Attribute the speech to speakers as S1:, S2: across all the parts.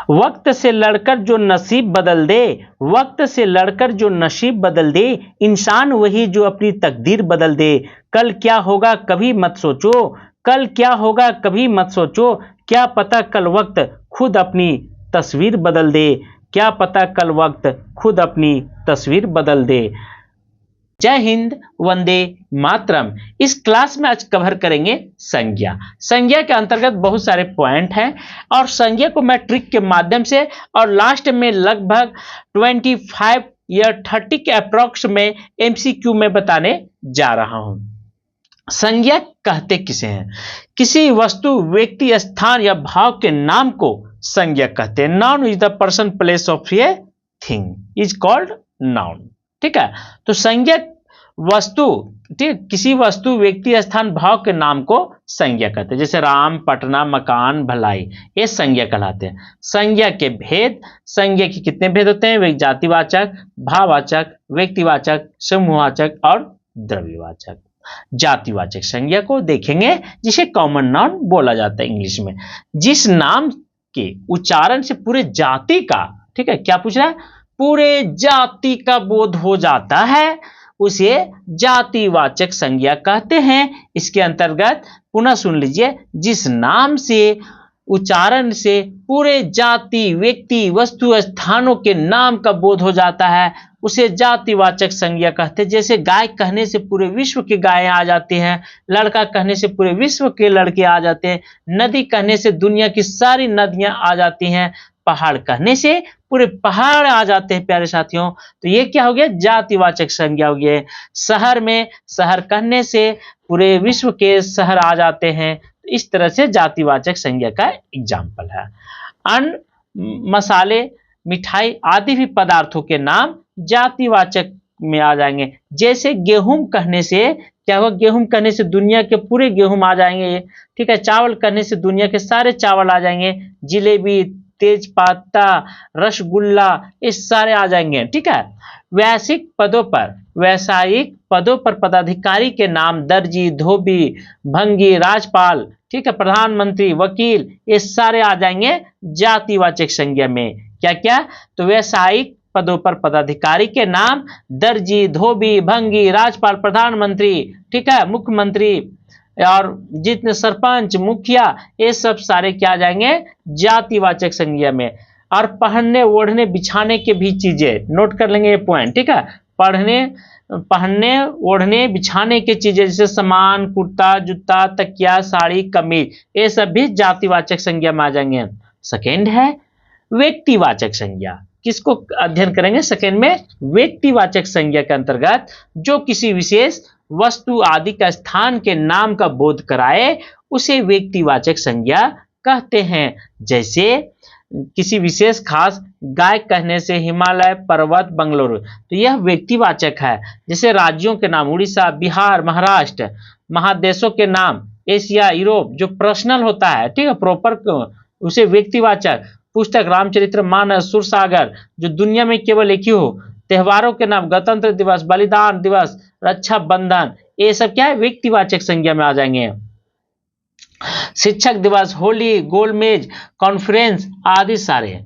S1: वक्त से लड़कर जो नसीब बदल दे, वक्त से लड़कर जो नसीब बदल दे, इंसान वही जो अपनी तकदीर बदल दे। कल क्या होगा कभी मत सोचो, कल क्या होगा कभी मत सोचो, क्या पता कल वक्त खुद अपनी तस्वीर बदल दे, क्या पता कल वक्त खुद अपनी तस्वीर बदल दे। जय हिंद, वंदे मातरम। इस क्लास में आज कवर करेंगे संज्ञा। संज्ञा के अंतर्गत बहुत सारे पॉइंट हैं और संज्ञा को मैं ट्रिक के माध्यम से और लास्ट में लगभग 25 या 30 के अप्रोक्स में एमसीक्यू में बताने जा रहा हूं। संज्ञा कहते किसे हैं? किसी वस्तु, व्यक्ति, स्थान या भाव के नाम को संज्ञा कहते हैं। Noun is the person, place of a thing is called noun. ठीक है, तो संज्ञा वस्तु, ठीक, किसी वस्तु, व्यक्ति, स्थान, भाव के नाम को संज्ञा कहते हैं। जैसे राम, पटना, मकान, भलाई, ये संज्ञा कहलाते हैं। संज्ञा के भेद, संज्ञा के कितने भेद होते हैं? वे जातिवाचक, भाववाचक, व्यक्तिवाचक, समूहवाचक और द्रव्यवाचक। जातिवाचक संज्ञा को देखेंगे जिसे कॉमन नाउन बोला जाता है इंग्लिश में। जिस नाम के उच्चारण से पूरे जाति का, ठीक है, क्या पूछ रहा है? पूरे जाति का बोध हो जाता है, उसे जातिवाचक संज्ञा कहते हैं। इसके अंतर्गत पुनः सुन लीजिए, जिस नाम से उच्चारण से पूरे जाति, व्यक्ति, वस्तु, स्थानों के नाम का बोध हो जाता है, उसे जातिवाचक संज्ञा कहते हैं। जैसे गाय कहने से पूरे विश्व की गायें आ जाती हैं, लड़का कहने से पूरे विश्व के लड़के आ जाते हैं, नदी कहने से दुनिया की सारी नदियां आ जाती हैं, पहाड़ कहने से पूरे पहाड़ आ जाते हैं प्यारे साथियों। तो ये क्या हो गया? जातिवाचक संज्ञा हो गया। शहर में शहर कहने से पूरे विश्व के शहर आ जाते हैं। इस तरह से जातिवाचक संज्ञा का एग्जाम्पल है। अन्न, मसाले, मिठाई आदि भी पदार्थों के नाम जातिवाचक में आ जाएंगे। जैसे गेहूं कहने से क्या होगा? गेहूं कहने से दुनिया के पूरे गेहूं आ जाएंगे। ठीक है, चावल कहने से दुनिया के सारे चावल आ जाएंगे। जिलेबी, तेज पत्ता, रसगुल्ला, ये सारे आ जाएंगे। ठीक है, व्यावसायिक पदों पर पदाधिकारी के नाम दर्जी, धोबी, भंगी, राजपाल, ठीक है, प्रधानमंत्री, वकील, ये सारे आ जाएंगे जातिवाचक संज्ञा में। क्या क्या? तो व्यावसायिक पदों पर पदाधिकारी के नाम दर्जी, धोबी, भंगी, राजपाल, प्रधानमंत्री, ठीक है, मुख्यमंत्री और जितने सरपंच, मुखिया, ये सब सारे क्या आ जाएंगे? जातिवाचक संज्ञा में। और पहनने, ओढ़ने, बिछाने के भी चीजें नोट कर लेंगे ये पॉइंट। ठीक है, पहनने, ओढ़ने, बिछाने की चीजें जैसे सामान, कुर्ता, जूता, तकिया, साड़ी, कमीज, ये सब भी जातिवाचक संज्ञा में आ जाएंगे। सेकेंड है व्यक्तिवाचक संज्ञा। किसको अध्ययन करेंगे? सेकेंड में व्यक्तिवाचक संज्ञा के अंतर्गत जो किसी विशेष वस्तु आदि का, स्थान के नाम का बोध कराए, उसे व्यक्तिवाचक संज्ञा कहते हैं। जैसे किसी विशेष खास गाय कहने से हिमालय, पर्वत, बंगलुरु, तो यह व्यक्तिवाचक है। जैसे राज्यों के नाम उड़ीसा, बिहार, महाराष्ट्र, महादेशों के नाम एशिया, यूरोप, जो पर्सनल होता है, ठीक है, प्रॉपर, उसे व्यक्तिवाचक। पुस्तक रामचरितमानस, सूरसागर, जो दुनिया में केवल एक ही हो। त्योहारों के नाम गणतंत्र दिवस, बलिदान दिवस, रक्षा बंधन, ये सब क्या है? व्यक्तिवाचक संज्ञा में आ जाएंगे। शिक्षक दिवस, होली, गोलमेज, कॉन्फ्रेंस आदि सारे।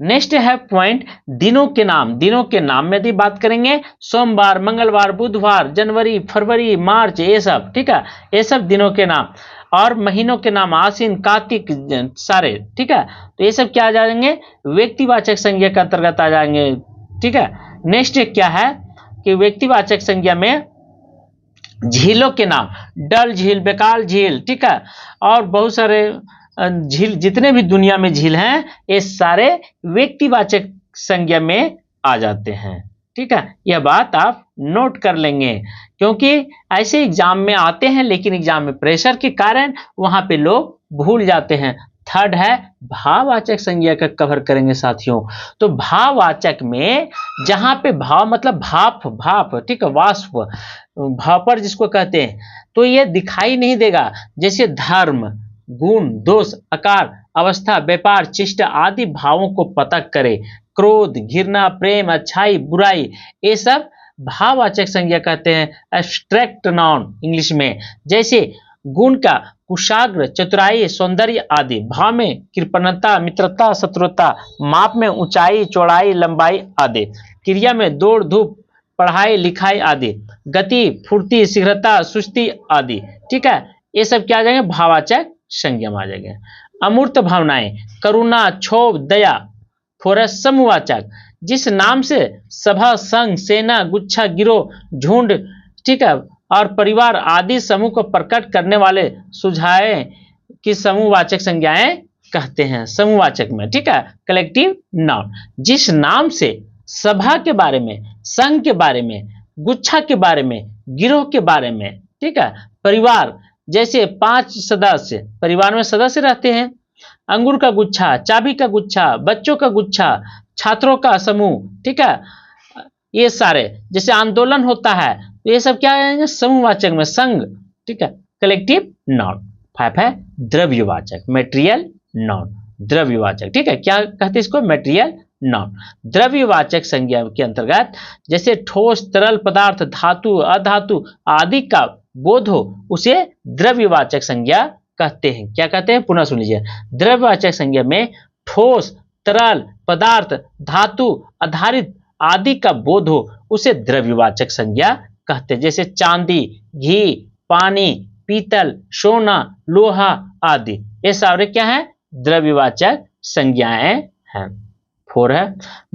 S1: नेक्स्ट है पॉइंट दिनों के नाम। दिनों के नाम में यदि बात करेंगे, सोमवार, मंगलवार, बुधवार, जनवरी, फरवरी, मार्च, ये सब, ठीक है, ये सब दिनों के नाम। और महीनों के नाम आश्विन, कार्तिक, सारे, ठीक है, तो ये सब क्या आ जाएंगे? व्यक्तिवाचक संज्ञा के अंतर्गत आ जाएंगे। ठीक है, नेक्स्ट क्या है कि व्यक्तिवाचक संज्ञा में झीलों के नाम, डल झील, बेकाल झील, ठीक है, और बहुत सारे झील, जितने भी दुनिया में झील हैं, ये सारे व्यक्तिवाचक संज्ञा में आ जाते हैं। ठीक है, यह बात आप नोट कर लेंगे क्योंकि ऐसे एग्जाम में आते हैं, लेकिन एग्जाम में प्रेशर के कारण वहां पे लोग भूल जाते हैं। थर्ड है भाववाचक संज्ञा का कवर करेंगे साथियों। तो भाववाचक में जहां पे भाव मतलब भाप, ठीक है, वाष्प, भापर जिसको कहते हैं, तो ये दिखाई नहीं देगा। जैसे धर्म, गुण, दोष, आकार, अवस्था, व्यापार, चेष्टा आदि भावों को पतक करे। क्रोध, घृणा, प्रेम, अच्छाई, बुराई, ये सब भाववाचक संज्ञा कहते हैं, एब्स्ट्रैक्ट नाउन इंग्लिश में। जैसे गुण का कुशाग्र, चतुराई, सौंदर्य आदि। भाव में कृपणता, मित्रता, शत्रुता। माप में ऊंचाई, चौड़ाई, लंबाई आदि। क्रिया में दौड़ धूप, पढ़ाई लिखाई आदि। गति, फुर्ती, शीघ्रता, सुस्ती आदि। ठीक है, ये सब क्या आ जाएंगे, भाववाचक संज्ञा में आ जाएंगे। अमूर्त भावनाएं, करुणा, क्षोभ, दया। फोर समूहवाचक, जिस नाम से सभा, संघ, सेना, गुच्छा, गिरोह, झुंड, ठीक है, और परिवार आदि समूह को प्रकट करने वाले सुझाए की समूहवाचक संज्ञाएं कहते हैं, समूहवाचक में। ठीक है, कलेक्टिव नाउन। जिस नाम से सभा के बारे में, संघ के बारे में, गुच्छा के बारे में, गिरोह के बारे में, ठीक है, परिवार जैसे 5 सदस्य, परिवार में सदस्य रहते हैं, अंगूर का गुच्छा, चाबी का गुच्छा, बच्चों का गुच्छा, छात्रों का समूह, ठीक है, ये सारे जैसे आंदोलन होता है, तो ये सब क्या आएंगे, समूहवाचक में, संघ। ठीक है, कलेक्टिव नाउन। 5 है द्रव्यवाचक, मेटेरियल नाउन, द्रव्यवाचक। ठीक है, क्या कहते हैं इसको, मेटेरियल नाउन। द्रव्यवाचक संज्ञा के अंतर्गत जैसे ठोस, तरल पदार्थ, धातु, अधातु आदि का बोध हो, उसे द्रव्यवाचक संज्ञा कहते हैं। क्या कहते हैं, पुनः सुन लीजिए। द्रव्यवाचक संज्ञा में ठोस, तरल पदार्थ, धातु आधारित आदि का बोध हो, उसे द्रव्यवाचक संज्ञा कहते हैं। जैसे चांदी, घी, पानी, पीतल, सोना, लोहा आदि, ये सारे क्या है, द्रव्यवाचक संज्ञाएं हैं। 4 है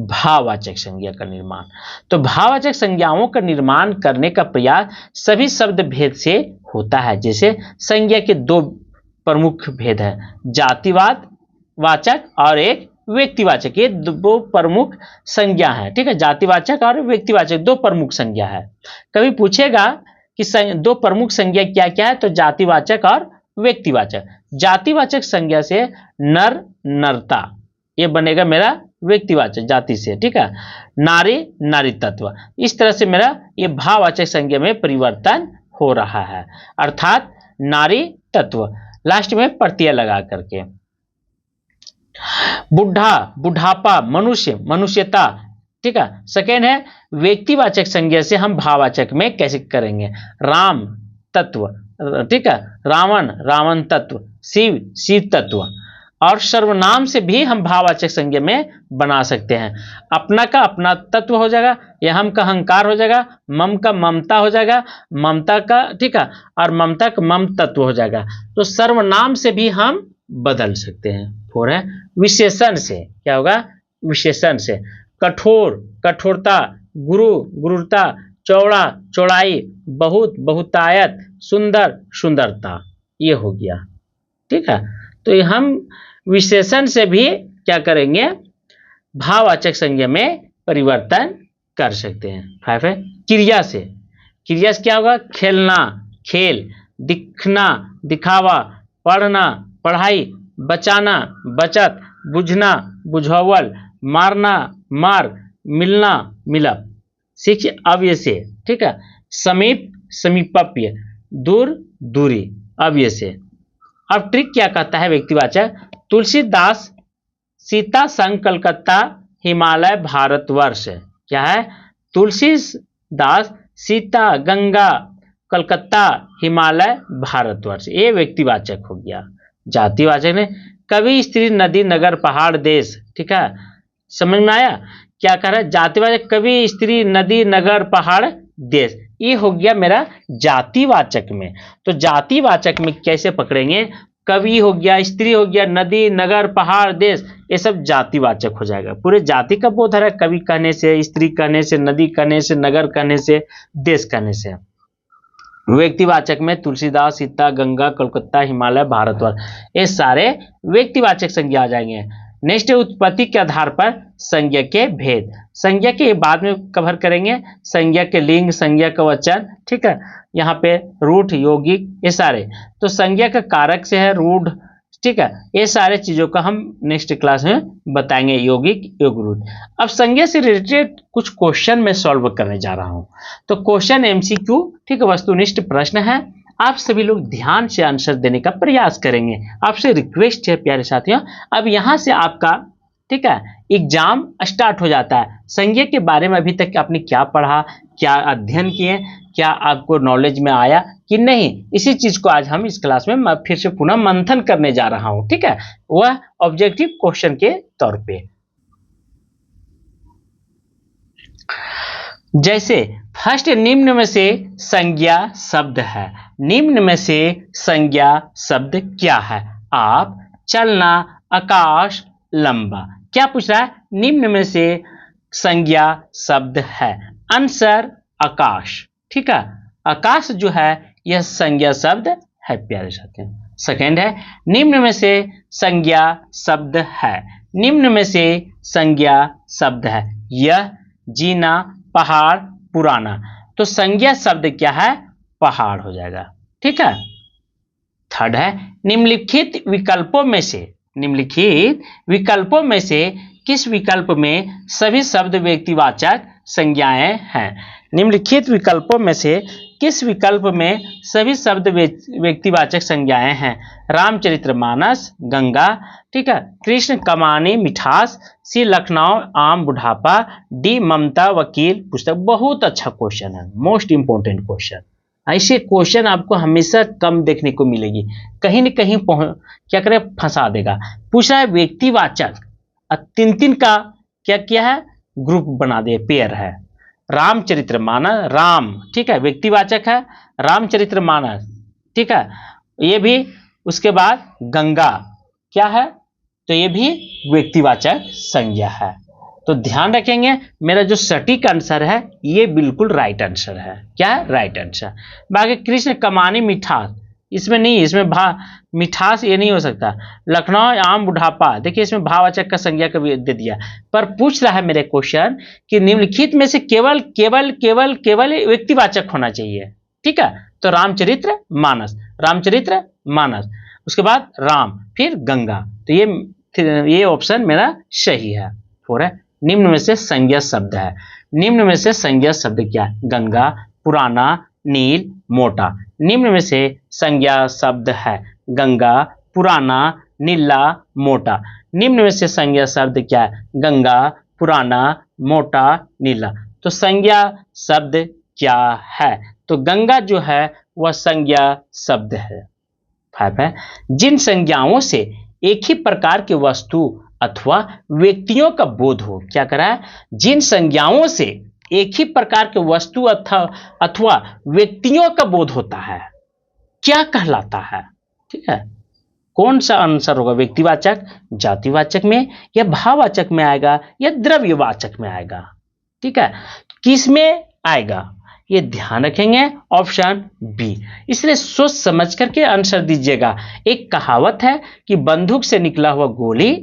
S1: भाववाचक संज्ञा का निर्माण। तो भाववाचक संज्ञाओं का निर्माण करने का प्रयास सभी शब्द भेद से होता है। जैसे संज्ञा के 2 प्रमुख भेद है, जातिवाद वाचक और एक व्यक्तिवाचक। ये 2 प्रमुख संज्ञा है। ठीक है, जातिवाचक और व्यक्तिवाचक 2 प्रमुख संज्ञा है। कभी पूछेगा कि 2 प्रमुख संज्ञा क्या क्या है, तो जातिवाचक और व्यक्तिवाचक। जातिवाचक संज्ञा से नर, नरता, ये बनेगा मेरा व्यक्तिवाचक जाति से। ठीक है, नारी, नारी तत्व। इस तरह से मेरा ये भाववाचक संज्ञा में परिवर्तन हो रहा है, अर्थात नारी तत्व, लास्ट में प्रत्यय लगा करके। बुढ़ा, बुढ़ापा, मनुष्य, मनुष्यता। ठीक है, सेकेंड है व्यक्तिवाचक संज्ञा से हम भाववाचक में कैसे करेंगे, राम तत्व, ठीक है, रावण, रावण तत्व, शिव, शिव तत्व। और सर्वनाम से भी हम भाववाचक संज्ञा में बना सकते हैं। अपना का अपना तत्व हो जाएगा, या हम का अहंकार हो जाएगा, मम का ममता हो जाएगा, ममता का, ठीक है, और ममता का मम तत्व हो जाएगा। तो सर्वनाम से भी हम बदल सकते हैं। 4 है विशेषण से, क्या होगा, विशेषण से। कठोर, कठोरता, गुरु, गुरुता, चौड़ा, चौड़ाई, बहुत, बहुतायत, सुंदर, सुंदरता, ये हो गया। ठीक है, तो ये हम विशेषण से भी क्या करेंगे, भाववाचक संज्ञा में परिवर्तन कर सकते हैं। 5 है क्रिया से। क्रिया से क्या होगा, खेलना, खेल, दिखना, दिखावा, पढ़ना, पढ़ाई, बचाना, बचत, बुझना, बुझावल, मारना, मार, मिलना, मिलप। सीखिए अव्यय से। ठीक है, समीप, समीपप्य, दूर, दूरी, अव्यय से। अब ट्रिक क्या कहता है व्यक्तिवाचक, तुलसीदास सीता संग कलकत्ता हिमालय भारतवर्ष। क्या है, तुलसीदास सीता गंगा कलकत्ता हिमालय भारतवर्ष, ये व्यक्तिवाचक हो गया। जातिवाचक ने कवि, स्त्री, नदी, नगर, पहाड़, देश। ठीक है, समझ में आया क्या कह रहा है, जातिवाचक कवि, स्त्री, नदी, नगर, पहाड़, देश, ये हो गया मेरा जातिवाचक में। तो जातिवाचक में कैसे पकड़ेंगे, कवि हो गया, स्त्री हो गया, नदी, नगर, पहाड़, देश, ये सब जातिवाचक हो जाएगा। पूरे जाति का बोध है कवि कहने से, स्त्री कहने से, नदी कहने से, नगर कहने से, देश कहने से। व्यक्तिवाचक में तुलसीदास, सीता, गंगा, कलकत्ता, हिमालय, भारतवर्ष, ये सारे व्यक्तिवाचक संज्ञा आ जाएंगे। नेक्स्ट उत्पत्ति के आधार पर संज्ञा के भेद। संज्ञा के बाद में कवर करेंगे, संज्ञा के लिंग, संज्ञा का वचन। ठीक है, यहाँ पे रूढ़, यौगिक, ये सारे। तो संज्ञा का कारक से है रूढ़। ठीक है, ये सारे चीजों का हम नेक्स्ट क्लास में बताएंगे, यौगिक, योग, रूढ़। अब संज्ञा से रिलेटेड कुछ क्वेश्चन मैं सॉल्व करने जा रहा हूं। तो क्वेश्चन एमसीक्यू, ठीक है, वस्तुनिष्ठ प्रश्न है। आप सभी लोग ध्यान से आंसर देने का प्रयास करेंगे। आपसे रिक्वेस्ट है प्यारे साथियों, अब यहाँ से आपका, ठीक है, एग्जाम स्टार्ट हो जाता है। संज्ञा के बारे में अभी तक आपने क्या पढ़ा, क्या अध्ययन किए, क्या आपको नॉलेज में आया, कि नहीं, इसी चीज को आज हम इस क्लास में मैं फिर से पुनः मंथन करने जा रहा हूं, ठीक है, वह ऑब्जेक्टिव क्वेश्चन के तौर पे। जैसे फर्स्ट, निम्न में से संज्ञा शब्द है। निम्न में से संज्ञा शब्द क्या है? आप, चलना, आकाश, लंबा। क्या पूछ रहा है? निम्न में से संज्ञा शब्द है। आंसर आकाश, ठीक है, आकाश जो है यह संज्ञा शब्द है प्यारे साथियों। सेकेंड है, निम्न में से संज्ञा शब्द है। निम्न में से संज्ञा शब्द है यह, जीना, पहाड़, पुराना। तो संज्ञा शब्द क्या है? पहाड़ हो जाएगा, ठीक है। थर्ड है, निम्नलिखित विकल्पों में से, निम्नलिखित विकल्पों में से किस विकल्प में सभी शब्द व्यक्तिवाचक संज्ञाएं हैं? निम्नलिखित विकल्पों में से किस विकल्प में सभी शब्द व्यक्तिवाचक संज्ञाएं हैं? रामचरितमानस, गंगा, ठीक है, कृष्ण, कमानी, मिठास, सी, लखनऊ, आम, बुढ़ापा, डी, ममता, वकील, पुस्तक। बहुत अच्छा क्वेश्चन है, मोस्ट इंपोर्टेंट क्वेश्चन। ऐसे क्वेश्चन आपको हमेशा कम देखने को मिलेगी, कहीं न कहीं क्या करे, फंसा देगा। पूछ रहा है व्यक्तिवाचक, तीन तीन का क्या किया है? ग्रुप बना दिए, पेयर है। रामचरितमानस, राम, ठीक है, व्यक्तिवाचक है, रामचरितमानस, ठीक है, ये भी। उसके बाद गंगा क्या है? तो ये भी व्यक्तिवाचक संज्ञा है। तो ध्यान रखेंगे, मेरा जो सटीक आंसर है ये बिल्कुल राइट आंसर है। क्या है? Right answer. बाकी कृष्ण, कमानी, मिठास, इसमें नहीं, इसमें मिठास ये नहीं हो सकता। लखनऊ, आम, बुढ़ापा, देखिए इसमें भाववाचक का संज्ञा का भी दे दिया। पर पूछ रहा है मेरे क्वेश्चन कि निम्नलिखित में से केवल केवल केवल केवल व्यक्तिवाचक होना चाहिए, ठीक है। तो रामचरित्र मानस, रामचरित्र मानस, उसके बाद राम, फिर गंगा। तो ये ऑप्शन मेरा सही है। फोर है, निम्न में से संज्ञा शब्द है। निम्न में से संज्ञा शब्द क्या है? गंगा, पुराना, नील, मोटा। निम्न में से संज्ञा शब्द है गंगा, पुराना, नीला, मोटा। निम्न में से संज्ञा शब्द क्या है? गंगा, पुराना, मोटा, नीला। तो संज्ञा शब्द क्या है? तो गंगा जो है वह संज्ञा शब्द है। 5 है, जिन संज्ञाओं से एक ही प्रकार के वस्तु अथवा व्यक्तियों का बोध हो। क्या करा है? जिन संज्ञाओं से एक ही प्रकार के वस्तु अथवा व्यक्तियों का बोध होता है, क्या कहलाता है? ठीक है, कौन सा आंसर होगा? व्यक्तिवाचक, जातिवाचक में, या भाववाचक में आएगा, या द्रव्यवाचक में आएगा? ठीक है, किस में आएगा ये ध्यान रखेंगे, ऑप्शन बी। इसलिए सोच समझ करके आंसर दीजिएगा। एक कहावत है कि बंदूक से निकला हुआ गोली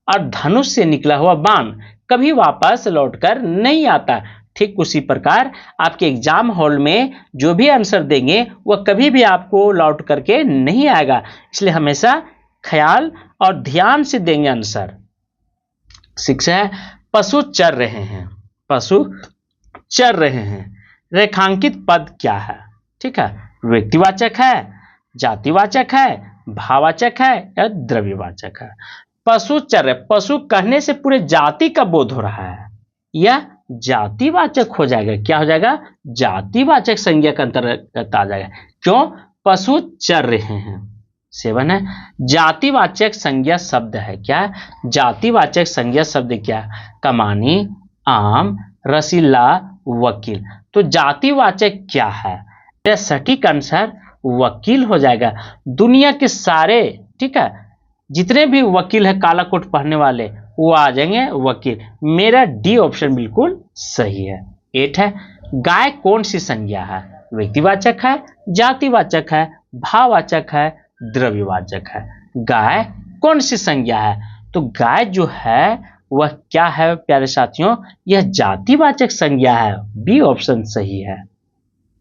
S1: और धनुष से निकला हुआ बाण कभी वापस लौटकर नहीं आता। ठीक उसी प्रकार आपके एग्जाम हॉल में जो भी आंसर देंगे वह कभी भी आपको लौट करके नहीं आएगा। इसलिए हमेशा ख्याल और ध्यान से देंगे आंसर। 6 है, पशु चर रहे हैं। पशु चर रहे हैं, रेखांकित पद क्या है? ठीक है, व्यक्तिवाचक है, जातिवाचक है, भाववाचक है, या द्रव्यवाचक है? पशु चर, पशु कहने से पूरे जाति का बोध हो रहा है, यह जातिवाचक हो जाएगा। क्या हो जाएगा? जातिवाचक संज्ञा का अंतर्गत आ जाएगा। क्यों? पशु चर रहे हैं। 7 है, जातिवाचक संज्ञा शब्द है। क्या? जातिवाचक संज्ञा शब्द क्या? कमानी, आम, रसीला, वकील। तो जातिवाचक क्या है? यह सटीक आंसर वकील हो जाएगा। दुनिया के सारे, ठीक है, जितने भी वकील है काला कोट पहनने वाले, वो आ जाएंगे वकील। मेरा डी ऑप्शन बिल्कुल सही है। 8 है, गाय कौन सी संज्ञा है? व्यक्तिवाचक है, जातिवाचक है, भाववाचक है, द्रव्यवाचक है? गाय कौन सी संज्ञा है? तो गाय जो है वह क्या है प्यारे साथियों? यह जातिवाचक संज्ञा है। बी ऑप्शन सही है।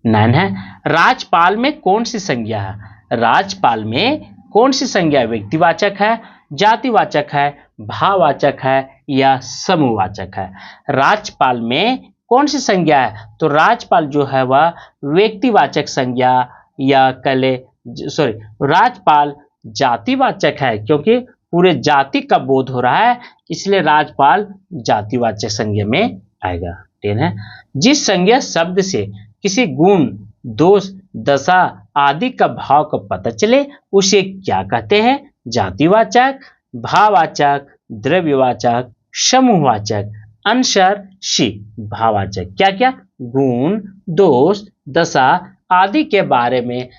S1: 9 है, राजपाल में कौन सी संज्ञा है? राजपाल में कौन सी संज्ञा? व्यक्तिवाचक है, जातिवाचक है, भाववाचक है, या समूहवाचक है? राजपाल में कौन सी संज्ञा है? तो राजपाल जो है वह व्यक्तिवाचक संज्ञा, या कले सॉरी राजपाल जातिवाचक है, क्योंकि पूरे जाति का बोध हो रहा है, इसलिए राजपाल जातिवाचक संज्ञा में आएगा। 10 है, जिस संज्ञा शब्द से किसी गुण, दोष, दशा, आदि का भाव का पता चले उसे क्या कहते हैं? जातिवाचक, भाववाचक, द्रव्यवाचक, समूहवाचक। आंसर सी, भाववाचक। क्या क्या? गुण, दोष, दशा आदि के बारे में,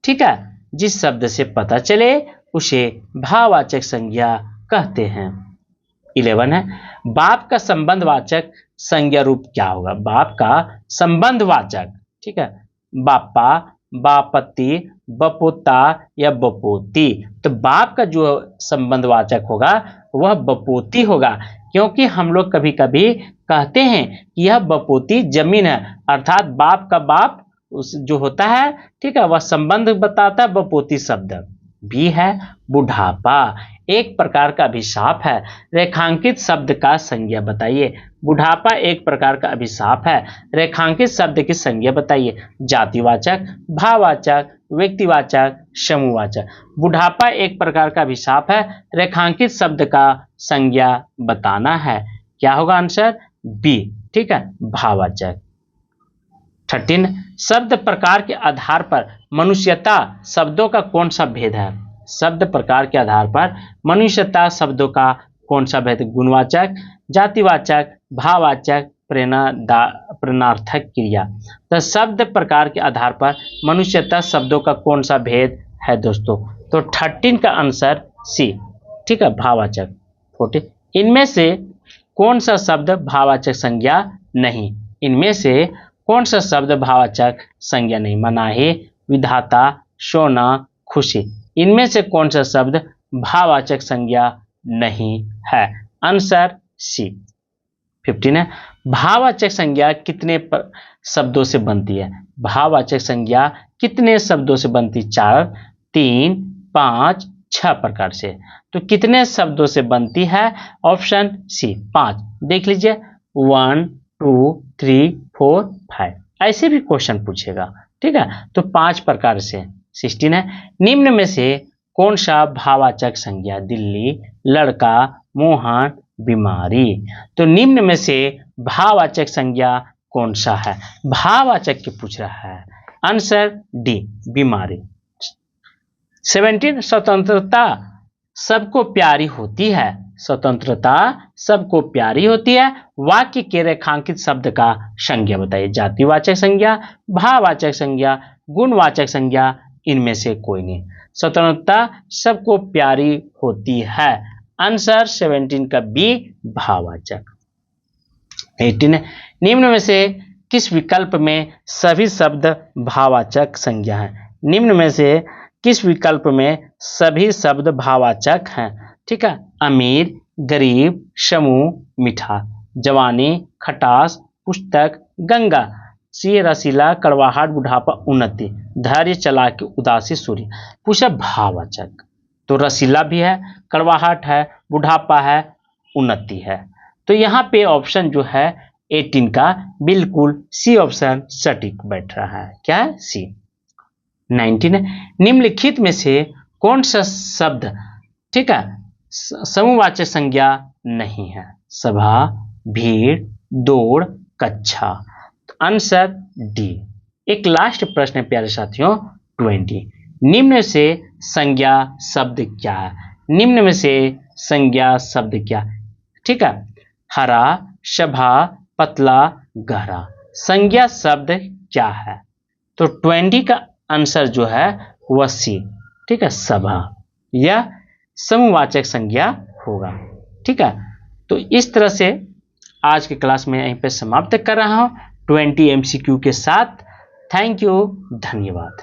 S1: ठीक है, जिस शब्द से पता चले उसे भाववाचक संज्ञा कहते हैं। 11 है, बाप का संबंधवाचक संज्ञा रूप क्या होगा? बाप का संबंधवाचक, ठीक है, बापा, बापति, बपोता या बपोती। तो बाप का जो संबंधवाचक होगा वह बपोती होगा, क्योंकि हम लोग कभी कभी कहते हैं कि यह बपोती जमीन है, अर्थात बाप का बाप उस जो होता है, ठीक है, वह संबंध बताता है बपोती शब्द। भी है बुढ़ापा, एक प्रकार का अभिशाप है। रेखांकित शब्द का संज्ञा बताइए। बुढ़ापा एक प्रकार का अभिशाप है, रेखांकित शब्द की संज्ञा बताइए। जातिवाचक, भाववाचक, व्यक्तिवाचक, समूहवाचक। बुढ़ापा एक प्रकार का अभिशाप है, रेखांकित शब्द का संज्ञा बताना है। क्या होगा आंसर? बी, ठीक है, भाववाचक। 13, शब्द प्रकार के आधार पर मनुष्यता शब्दों का कौन सा भेद है? शब्द प्रकार के आधार पर मनुष्यता शब्दों का कौन सा भेद? गुणवाचक, जातिवाचक, भाववाचक, प्रेरणार्थक क्रिया। तो शब्द प्रकार के आधार पर मनुष्यता शब्दों का कौन सा भेद है दोस्तों? तो 13 का आंसर सी, ठीक है, भाववाचक। 14, इनमें से कौन सा शब्द भाववाचक संज्ञा नहीं? इनमें से कौन सा शब्द भाववाचक संज्ञा नहीं? मनाही, विधाता, सोना, खुशी। इनमें से कौन सा शब्द भाववाचक संज्ञा नहीं है? Answer C. 15 है, भाववाचक संज्ञा कितने शब्दों से बनती है? भाववाचक संज्ञा कितने शब्दों से बनती? 4, 3, 5, 6 प्रकार से। तो कितने शब्दों से बनती है? Option C, 5। देख लीजिए, 1, 2, 3, 4, 5, ऐसे भी क्वेश्चन पूछेगा, ठीक है। तो 5 प्रकार से। 16 है, निम्न में से कौन सा भाववाचक संज्ञा? दिल्ली, लड़का, मोहन, बीमारी। तो निम्न में से भाववाचक संज्ञा कौन सा है? भाववाचक की पूछ रहा है। आंसर डी, बीमारी। 17, स्वतंत्रता सबको प्यारी होती है। स्वतंत्रता सबको प्यारी होती है। वाक्य के रेखांकित शब्द का संज्ञा बताइए। जातिवाचक संज्ञा, भाववाचक संज्ञा, गुणवाचक संज्ञा, इनमें से कोई नहीं। स्वतंत्रता सबको प्यारी होती है। आंसर 17 का बी, भाववाचक। 18, निम्न में से किस विकल्प में सभी शब्द भाववाचक संज्ञा है? निम्न में से किस विकल्प में सभी शब्द भाववाचक हैं? ठीक है, अमीर, गरीब, समूह, मीठा, जवानी, खटास, पुस्तक, गंगा, सी, रसीला, कड़वाहट, बुढ़ापा, उन्नति, धैर्य, चालाकी, उदासी, सूर्य। पूछा भाववाचक, तो रसीला भी है, कड़वाहट है, बुढ़ापा है, उन्नति है। तो यहाँ पे ऑप्शन जो है 18 का बिल्कुल सी ऑप्शन सटीक बैठ रहा है। क्या है? सी। 19, निम्नलिखित में से कौन सा शब्द, ठीक है, समूहवाचक संज्ञा नहीं है? सभा, भीड़, दौड़, कक्षा। Answer D. एक लास्ट प्रश्न है प्यारे साथियों, 20, निम्न से संज्ञा शब्द क्या है? निम्न में से संज्ञा शब्द क्या? ठीक है, हरा, सभा, पतला, गहरा। संज्ञा शब्द क्या है? तो 20 का आंसर जो है वह सी, ठीक है, सभा या समूहवाचक संज्ञा होगा। ठीक है, तो इस तरह से आज की क्लास में यहीं पे समाप्त कर रहा हूं 20 MCQ के साथ। थैंक यू, धन्यवाद।